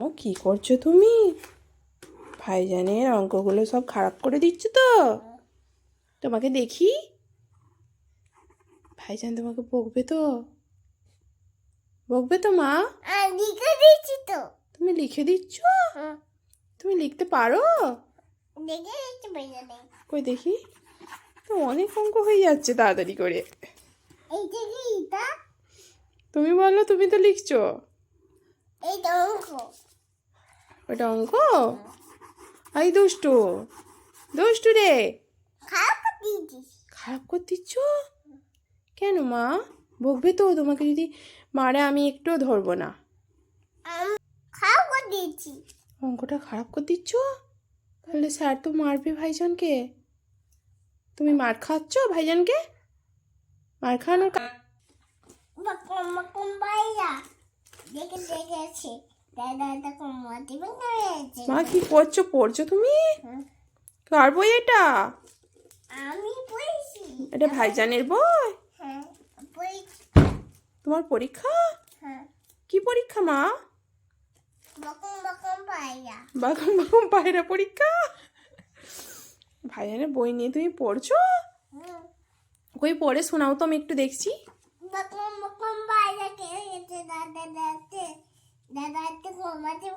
ও কি করছো তুমি? ভাইজানের অঙ্কগুলো সব খারাপ করে দিচ্ছ তো? তোমাকে দেখি। ভাইজান তোমাকে বকবে তো? বকবে তো মা? লিখে দিচ্ছি তো। তুমি লিখে দিচ্ছ? তুমি লিখতে পারো? লিখে দিচ্ছি ভাইজানে। কই দেখি। তো অনেক অঙ্ক হয়ে যাচ্ছে তাড়াতাড়ি করে। এইটা কি এটা? তুমি বলো, তুমি তো লিখছো। এইটা অঙ্ক। ওটা অঙ্ক? এই দুষ্টু, দুষ্টু রে। খারাপ করে দিয়েছিস। খারাপ করে দিচ্ছ? কেন মা? বকবে তো? তোমাকে যদি মারে আমি একটুও ধরবো না। খারাপ করে দিয়েছি। অঙ্কটা খারাপ করে দিচ্ছ? তাহলে স্যার তো মারবে ভাইজানকে। তুমি মার খাচ্ছ ভাইজানকে? মার খাওয়ানোর বকম বকম ভাইয়া দেখে দেখেছে। দাদা দাদা কমা দিবে করেছে। মা কি করছো? পড়ছো তুমি? কার বই এটা? আমি পড়েছি। এটা ভাইজানের বই? হ্যাঁ পড়েছি। তোমার পরীক্ষা? হ্যাঁ কি পরীক্ষা মা? বকম বকম ভাইয়া। বাঘম বাঘম পায়রা পরীক্ষা? ভাইজানের বই নিয়ে তুমি পড়ছো? কই পড়ে শোনাও তো, আমি একটু দেখছি। বকম বকম ভাইয়া কে গেছে দাদা দাদা দাদা কমা দিবে।